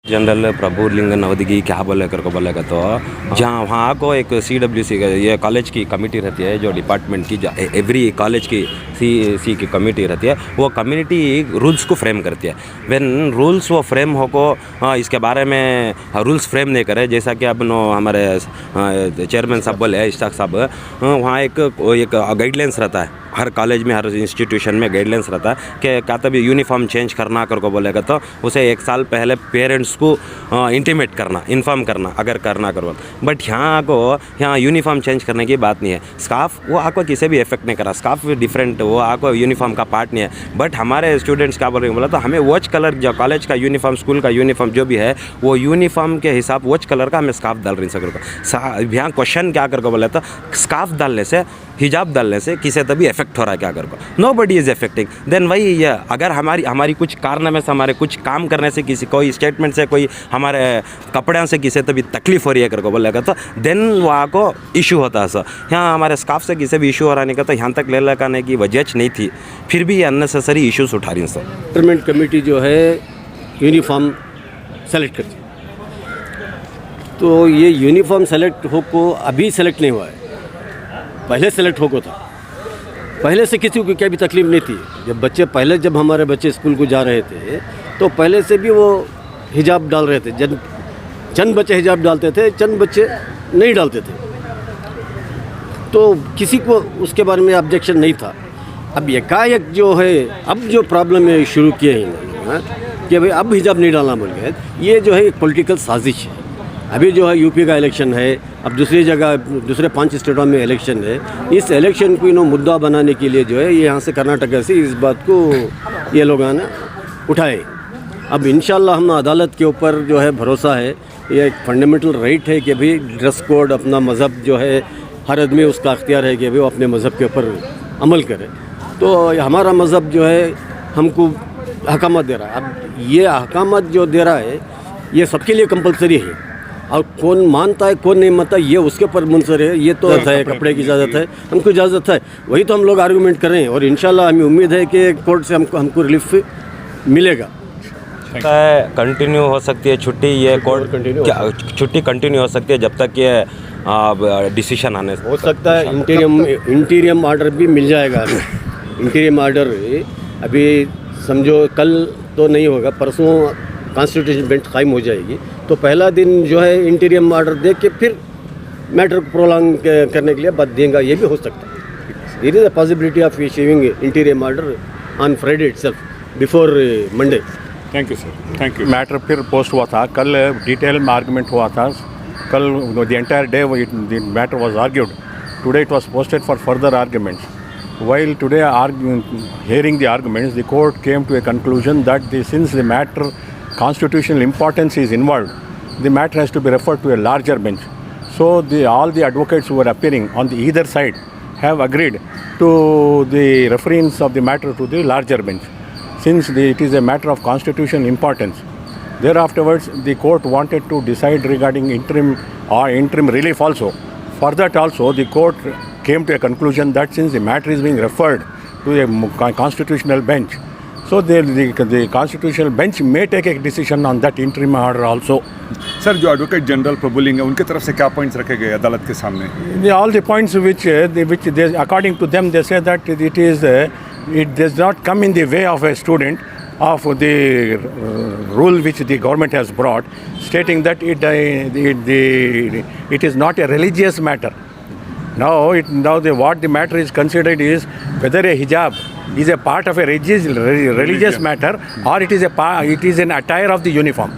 General प्रभु लिंग नवदगी क्या बोलेगा तो जहाँ वहाँ को एक CWC ये कॉलेज की कमेटी रहती है जो डिपार्टमेंट की एवरी कॉलेज की सी की कमेटी रहती है। वो कम्युनिटी रूल्स को फ्रेम करती है। व्हेन रूल्स वो फ्रेम हो को इसके बारे में रूल्स फ्रेम नहीं करे, जैसा कि अब नो हमारे चेयरमैन साहब बोले इश्ताक साहब, वहाँ एक गाइडलाइंस रहता है हर कॉलेज में, हर इंस्टीट्यूशन में गाइडलाइंस रहता है कि क्या तभी यूनिफॉर्म चेंज करना कर को बोलेगा तो उसे 1 साल पहले पेरेंट्स को इंटीमेट करना, इन्फॉर्म करना अगर करना करो। बट यहाँ यूनिफॉर्म चेंज करने की बात नहीं है। स्काफ वो आपको किसी भी इफेक्ट नहीं करा, स्काफ डिफरेंट, वो आपको यूनिफॉर्म का पार्ट नहीं है। बट हमारे स्टूडेंट्स क्या बोल रहे हैं बोला तो हमें वॉच कलर जो कॉलेज का यूनिफॉर्म, स्कूल का यूनिफॉर्म जो भी है वो यूनिफॉर्म के हिसाब वॉच कलर का हमें स्काफ डाल रही सकर। यहाँ क्वेश्चन क्या कर को बोला तो स्काफ डालने से, हिजाब डालने से किसी तभी इफेक्ट हो रहा है क्या कर को? Nobody is affecting. Then वही अगर हमारी कुछ कारनामे से, हमारे कुछ काम करने से, किसी कोई स्टेटमेंट से, कोई हमारे कपड़े से किसी तभी तकलीफ हो रही है कर को बोलेगा तो देन वहाँ को इशू होता है। सर यहाँ हमारे स्काफ से किसी भी इशू हो रहा नहीं का तो यहाँ तक ले लगाने की वजह नहीं थी, फिर भी ये अननेसेसरी इशूज़ उठा रही हैं सर। गवर्नमेंट कमेटी जो है यूनिफॉर्म सेलेक्ट करती है, तो ये यूनिफॉर्म सेलेक्ट हो को अभी सेलेक्ट नहीं हुआ है, पहले सेलेक्ट हो को था। पहले से किसी को क्या भी तकलीफ नहीं थी। जब हमारे बच्चे स्कूल को जा रहे थे तो पहले से भी वो हिजाब डाल रहे थे। चंद बच्चे हिजाब डालते थे, चंद बच्चे नहीं डालते थे, तो किसी को उसके बारे में ऑब्जेक्शन नहीं था। अब एकाएक जो है, अब जो प्रॉब्लम है शुरू किए हैं इन्होंने कि भाई अब हिजाब नहीं डालना बोल गए, ये जो है एक पॉलिटिकल साजिश है। अभी जो है यूपी का इलेक्शन है, अब दूसरी जगह दूसरे 5 स्टेटों में इलेक्शन है। इस इलेक्शन को मुद्दा बनाने के लिए जो है ये यहाँ से कर्नाटक से इस बात को ये लोग आना उठाए। अब इंशाल्लाह हम अदालत के ऊपर जो है भरोसा है, ये एक फंडामेंटल राइट है कि भाई ड्रेस कोड, अपना मज़हब जो है हर आदमी उसका अख्तियार है कि भाई वो अपने मज़हब के ऊपर अमल करे। तो हमारा मज़हब जो है हमको अहकाम दे रहा है। अब ये अहकाम जो दे रहा है ये सबके लिए कंपलसरी है, और कौन मानता है कौन नहीं मानता ये उसके ऊपर मुनसर है। ये तो है कपड़े की इजाज़त है, हमको इजाज़त है, वही तो हम लोग आर्गूमेंट कर रहे हैं। और इंशाल्लाह हमें उम्मीद है कि कोर्ट से हमको रिलीफ मिलेगा। कंटिन्यू हो सकती है छुट्टी, ये कोर्ट छुट्टी कंटिन्यू हो सकती है जब तक ये डिसीजन आने से हो सकता है। इंटीरियम ऑर्डर भी मिल जाएगा। इंटीरियम ऑर्डर अभी समझो कल तो नहीं होगा, परसों कॉन्स्टिट्यूशन बेंच कायम हो जाएगी, तो पहला दिन जो है इंटीरियम ऑर्डर दे के फिर मैटर को प्रोलॉन्ग करने के लिए बात देंगे, ये भी हो सकता है। There is a possibility of issuing interim order on Friday itself before Monday. Thank you sir, thank you. Matter फिर पोस्ट हुआ था, कल डिटेल में आर्गूमेंट हुआ था, कल the entire day the matter was argued, today it was posted for further arguments. While today hearing the arguments, the court came to a conclusion that since the matter constitutional importance is involved, the matter has to be referred to a larger bench. So all the advocates who were appearing on either side have agreed to the reference of the matter to the larger bench, since it is a matter of constitutional importance. Thereafterwards, the court wanted to decide regarding interim relief also. For that also, the court came to a conclusion that since the matter is being referred to a constitutional bench, so the constitutional bench may take a decision on that interim order also. Sir, जो advocate general प्रभु लिंग है उनके तरफ से क्या points रखे गए अदालत के सामने? All the points which they, according to them, they say that it does not come in the way of a student of the rule which the government has brought, stating that it is not a religious matter. What the matter is considered is whether a hijab is a part of a religious matter or it is an attire of the uniform.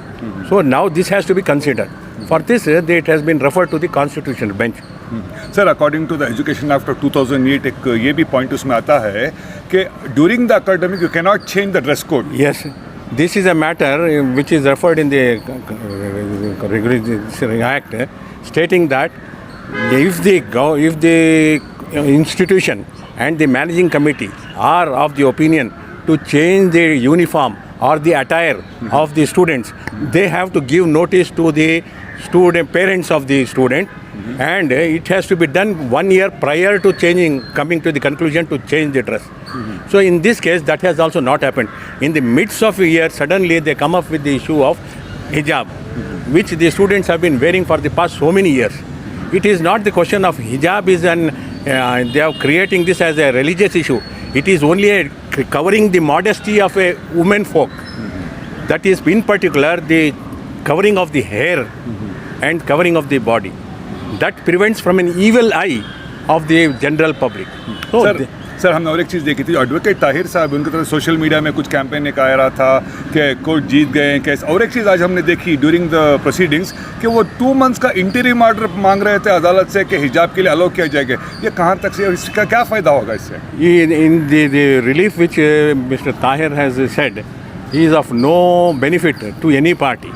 So now this has to be considered. For this, it has been referred to the constitutional bench. Sir, according to the education act of 2008 एक ये भी point उसमें आता है कि during the academic you can not change the dress code. Yes, this is a matter which is referred in the Regulation Act, stating that if the institution and the managing committee are of the opinion to change the uniform or the attire of the students, they have to give notice to the parents of the student, and it has to be done 1 year prior to coming to the conclusion to change the dress. So in this case, that has also not happened. In the midst of a year, suddenly they come up with the issue of hijab, which the students have been wearing for the past so many years. It is not the question of hijab they are creating this as a religious issue. It is only covering the modesty of a woman folk. That is in particular the covering of the hair and covering of the body. That prevents from an evil eye of the general public. So sir हमने और एक चीज़ देखी थी, advocate Tahir साहब उनकी तरफ social media में कुछ कैंपेन एक आ रहा था कि कोर्ट जीत गए हैं कैसे, और एक चीज़ आज हमने देखी ड्यूरिंग द प्रोसीडिंग्स कि वो 2 months का इंटरिम ऑर्डर मांग रहे थे अदालत से कि हिजाब के लिए अलाउ किया जाएगा। ये कहाँ तक से, इसका क्या फ़ायदा होगा इससे? in the relief which Mr. Tahir has said, he is of no benefit to any party,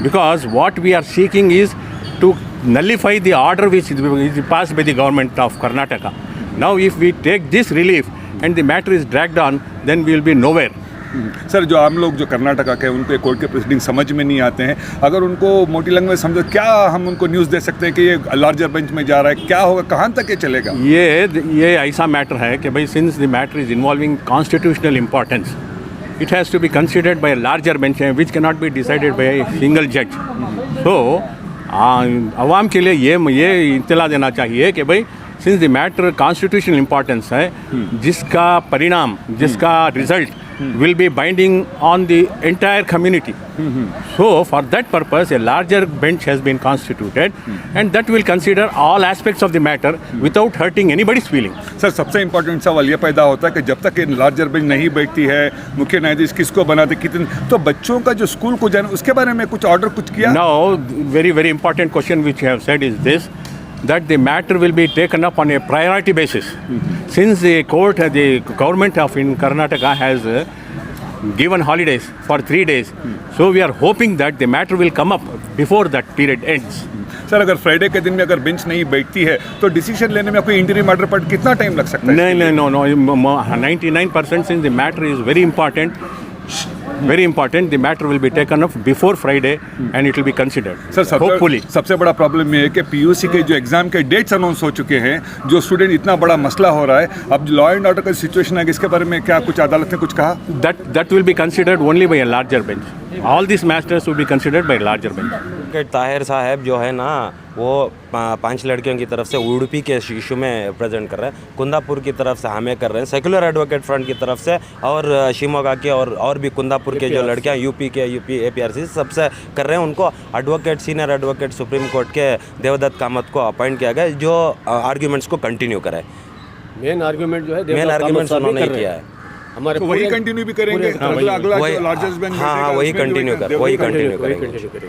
because what we are seeking is to nullify the order which is passed by the government of Karnataka. Now if we take this relief and the matter is dragged on, then we will be nowhere. Sir जो आम लोग जो कर्नाटका के उनको court के proceeding समझ में नहीं आते हैं, अगर उनको मोटी लैंग्वेज समझो, क्या हम उनको न्यूज़ दे सकते हैं कि ये लार्जर बेंच में जा रहा है, क्या होगा, कहाँ तक ये चलेगा? ये ऐसा मैटर है कि भाई since the matter is involving constitutional importance, it has to be considered by a larger bench which cannot be decided by a single judge. So आवाम के लिए ये इत्तला देना चाहिए कि भाई since the matter constitutional importance है, जिसका परिणाम, जिसका result will be binding on the entire community. So for that purpose a larger bench has been constituted and that will consider all aspects of the matter without hurting anybody's feeling. Sir सबसे important सवाल ये पैदा होता है कि जब तक ये लार्जर बेंच नहीं बैठती है, मुख्य न्यायाधीश किसको बनाते, कितने, तो बच्चों का जो स्कूल को जाना उसके बारे में कुछ ऑर्डर कुछ किया? Now very important question which you have said is this, that the matter will be taken up on a priority basis. Since the government of in Karnataka has given holidays for 3 days, so we are hoping that the matter will come up before that period ends. Sir अगर Friday के दिन में अगर bench नहीं बैठती है तो decision लेने में कोई इंटरिम ऑर्डर पर कितना टाइम लग सकता है? No, 99% since the matter is very important, the matter will be taken up before Friday and it will be considered. Sir hopefully सबसे बड़ा प्रॉब्लम ये है कि पीयूसी के जो एग्जाम के डेट्स अनाउंस हो चुके हैं, जो स्टूडेंट इतना बड़ा मसला हो रहा है, अब लॉ एंड ऑर्डर का सिचुएशन है, इसके बारे में क्या कुछ अदालत ने कुछ कहा? That will be considered only by a larger bench. All these matters will be considered by a larger bench. Tahir साहब जो है ना वो 5 लड़कियों की तरफ से उडुपी के इशू में प्रेजेंट कर रहे हैं, कुंदापुर की तरफ से हमें कर रहे हैं, सेकुलर एडवोकेट फ्रंट की तरफ से, और शिमोगा के और भी कुंदापुर के जो लड़कियां यूपी APRC सबसे कर रहे हैं। उनको advocate, senior advocate supreme court के देवदत्त कामत को अपॉइंट किया गया जो आर्ग्यूमेंट्स को कंटिन्यू करे। मेन आर्ग्यूमेंट जो है उन्होंने किया है, हमारे तो वही कंटिन्यू भी करेंगे, अगला जो लार्जेस्ट बेंच, हाँ वही कंटिन्यू करेंगे।